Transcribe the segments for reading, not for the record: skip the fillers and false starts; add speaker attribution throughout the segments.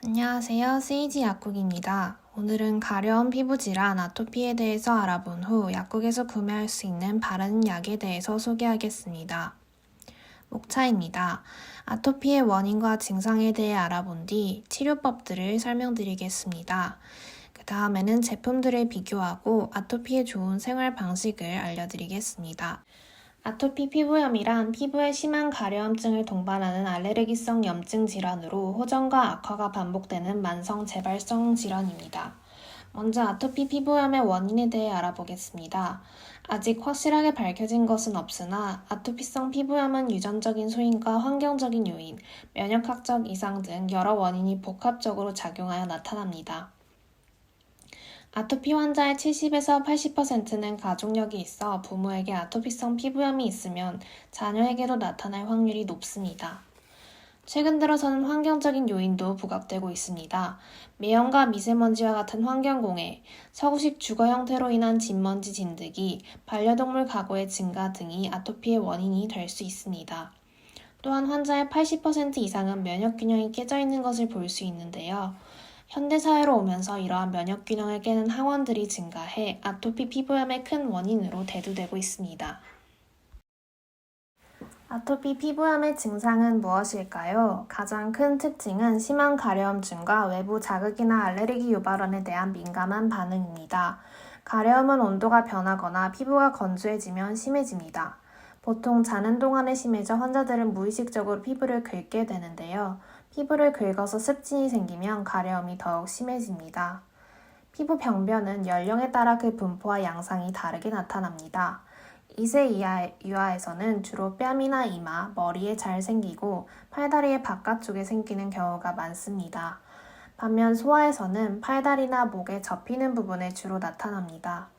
Speaker 1: 안녕하세요. 세이지 약국입니다. 오늘은 가려운 피부 질환 아토피에 대해서 알아본 후 약국에서 구매할 수 있는 바르는 약에 대해서 소개하겠습니다. 목차입니다. 아토피의 원인과 증상에 대해 알아본 뒤 치료법들을 설명드리겠습니다. 그 다음에는 제품들을 비교하고 아토피에 좋은 생활 방식을 알려드리겠습니다. 아토피 피부염이란 피부에 심한 가려움증을 동반하는 알레르기성 염증 질환으로 호전과 악화가 반복되는 만성 재발성 질환입니다. 먼저 아토피 피부염의 원인에 대해 알아보겠습니다. 아직 확실하게 밝혀진 것은 없으나 아토피성 피부염은 유전적인 소인과 환경적인 요인, 면역학적 이상 등 여러 원인이 복합적으로 작용하여 나타납니다. 아토피 환자의 70에서 80%는 가족력이 있어 부모에게 아토피성 피부염이 있으면 자녀에게도 나타날 확률이 높습니다. 최근 들어서는 환경적인 요인도 부각되고 있습니다. 매연과 미세먼지와 같은 환경공해, 서구식 주거 형태로 인한 진먼지 진드기, 반려동물 가구의 증가 등이 아토피의 원인이 될 수 있습니다. 또한 환자의 80% 이상은 면역균형이 깨져 있는 것을 볼 수 있는데요. 현대사회로 오면서 이러한 면역균형을 깨는 항원들이 증가해 아토피 피부염의 큰 원인으로 대두되고 있습니다. 아토피 피부염의 증상은 무엇일까요? 가장 큰 특징은 심한 가려움증과 외부 자극이나 알레르기 유발원에 대한 민감한 반응입니다. 가려움은 온도가 변하거나 피부가 건조해지면 심해집니다. 보통 자는 동안에 심해져 환자들은 무의식적으로 피부를 긁게 되는데요. 피부를 긁어서 습진이 생기면 가려움이 더욱 심해집니다. 피부 병변은 연령에 따라 그 분포와 양상이 다르게 나타납니다. 2세 이하에서는 주로 뺨이나 이마, 머리에 잘 생기고 팔다리의 바깥쪽에 생기는 경우가 많습니다. 반면 소아에서는 팔다리나 목에 접히는 부분에 주로 나타납니다.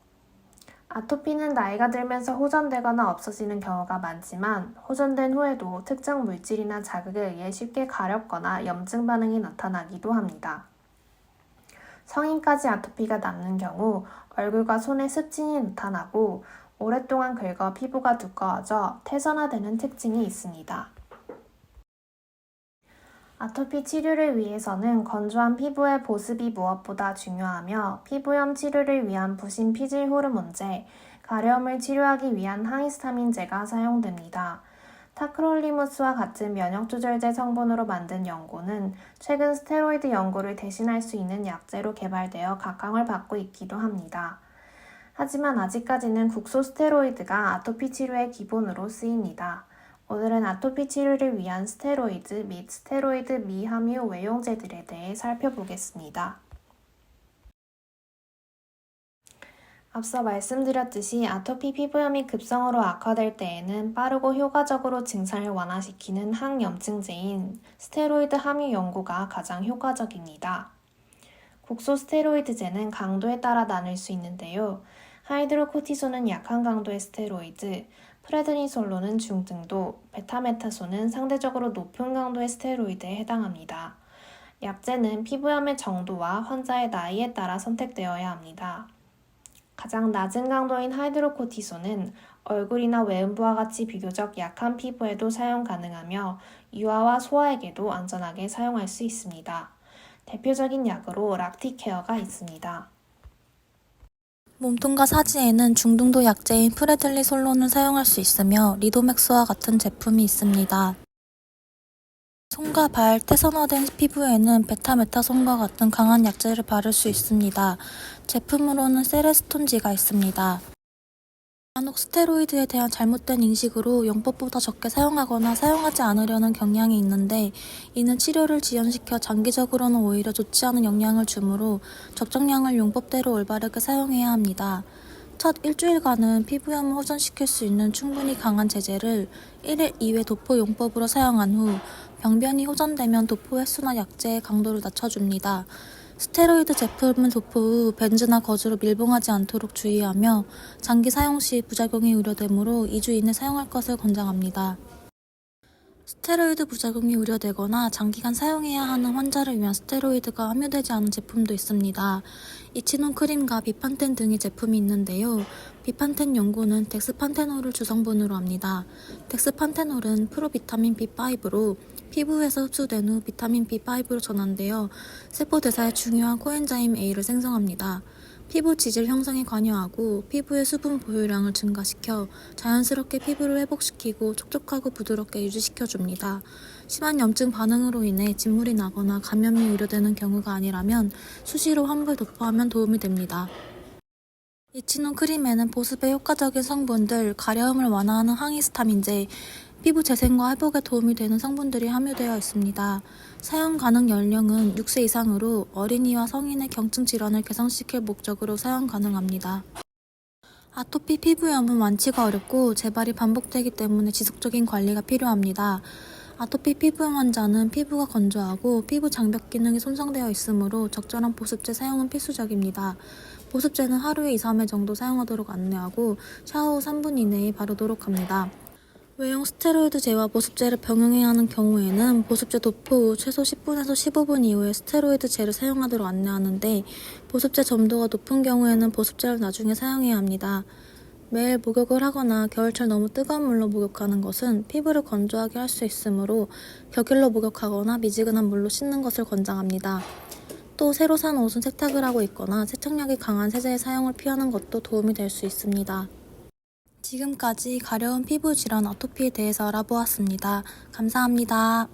Speaker 1: 아토피는 나이가 들면서 호전되거나 없어지는 경우가 많지만 호전된 후에도 특정 물질이나 자극에 의해 쉽게 가렵거나 염증 반응이 나타나기도 합니다. 성인까지 아토피가 남는 경우 얼굴과 손에 습진이 나타나고 오랫동안 긁어 피부가 두꺼워져 태선화되는 특징이 있습니다. 아토피 치료를 위해서는 건조한 피부의 보습이 무엇보다 중요하며 피부염 치료를 위한 부신 피질 호르몬제, 가려움을 치료하기 위한 항히스타민제가 사용됩니다. 타크롤리무스와 같은 면역조절제 성분으로 만든 연고는 최근 스테로이드 연고를 대신할 수 있는 약제로 개발되어 각광을 받고 있기도 합니다. 하지만 아직까지는 국소 스테로이드가 아토피 치료의 기본으로 쓰입니다. 오늘은 아토피 치료를 위한 스테로이드 및 스테로이드 미함유 외용제들에 대해 살펴보겠습니다. 앞서 말씀드렸듯이 아토피 피부염이 급성으로 악화될 때에는 빠르고 효과적으로 증상을 완화시키는 항염증제인 스테로이드 함유 연고가 가장 효과적입니다. 국소 스테로이드제는 강도에 따라 나눌 수 있는데요. 하이드로코티손은 약한 강도의 스테로이드, 프레드니솔론은 중등도, 베타메타손은 상대적으로 높은 강도의 스테로이드에 해당합니다. 약제는 피부염의 정도와 환자의 나이에 따라 선택되어야 합니다. 가장 낮은 강도인 하이드로코티손은 얼굴이나 외음부와 같이 비교적 약한 피부에도 사용 가능하며 유아와 소아에게도 안전하게 사용할 수 있습니다. 대표적인 약으로 락티케어가 있습니다.
Speaker 2: 몸통과 사지에는 중등도 약제인 프레들리솔론을 사용할 수 있으며 리도맥스와 같은 제품이 있습니다. 손과 발, 태선화된 피부에는 베타메타손과 같은 강한 약제를 바를 수 있습니다. 제품으로는 세레스톤지가 있습니다. 간혹 스테로이드에 대한 잘못된 인식으로 용법보다 적게 사용하거나 사용하지 않으려는 경향이 있는데 이는 치료를 지연시켜 장기적으로는 오히려 좋지 않은 영향을 주므로 적정량을 용법대로 올바르게 사용해야 합니다. 첫 일주일간은 피부염을 호전시킬 수 있는 충분히 강한 제제를 1일 2회 도포 용법으로 사용한 후 병변이 호전되면 도포 횟수나 약제의 강도를 낮춰줍니다. 스테로이드 제품은 도포 후 벤즈나 거즈로 밀봉하지 않도록 주의하며 장기 사용 시 부작용이 우려되므로 2주 이내 사용할 것을 권장합니다. 스테로이드 부작용이 우려되거나 장기간 사용해야 하는 환자를 위한 스테로이드가 함유되지 않은 제품도 있습니다. 이치논 크림과 비판텐 등의 제품이 있는데요. 비판텐 연고는 덱스판테놀을 주성분으로 합니다. 덱스판테놀은 프로비타민 B5로 피부에서 흡수된 후 비타민 B5로 전환되어 세포 대사에 중요한 코엔자임 A를 생성합니다. 피부 지질 형성에 관여하고 피부의 수분 보유량을 증가시켜 자연스럽게 피부를 회복시키고 촉촉하고 부드럽게 유지시켜줍니다. 심한 염증 반응으로 인해 진물이 나거나 감염이 우려되는 경우가 아니라면 수시로 환부에 도포하면 도움이 됩니다. 이치노 크림에는 보습에 효과적인 성분들, 가려움을 완화하는 항히스타민제, 피부 재생과 회복에 도움이 되는 성분들이 함유되어 있습니다. 사용 가능 연령은 6세 이상으로 어린이와 성인의 경증 질환을 개선시킬 목적으로 사용 가능합니다. 아토피 피부염은 완치가 어렵고 재발이 반복되기 때문에 지속적인 관리가 필요합니다. 아토피 피부염 환자는 피부가 건조하고 피부 장벽 기능이 손상되어 있으므로 적절한 보습제 사용은 필수적입니다. 보습제는 하루에 2-3회 정도 사용하도록 안내하고 샤워 후 3분 이내에 바르도록 합니다. 외형 스테로이드제와 보습제를 병행해야 하는 경우에는 보습제 도포 후 최소 10분에서 15분 이후에 스테로이드제를 사용하도록 안내하는데 보습제 점도가 높은 경우에는 보습제를 나중에 사용해야 합니다. 매일 목욕을 하거나 겨울철 너무 뜨거운 물로 목욕하는 것은 피부를 건조하게 할 수 있으므로 격일로 목욕하거나 미지근한 물로 씻는 것을 권장합니다. 또 새로 산 옷은 세탁을 하고 있거나 세척력이 강한 세제의 사용을 피하는 것도 도움이 될 수 있습니다. 지금까지 가려운 피부 질환 아토피에 대해서 알아보았습니다. 감사합니다.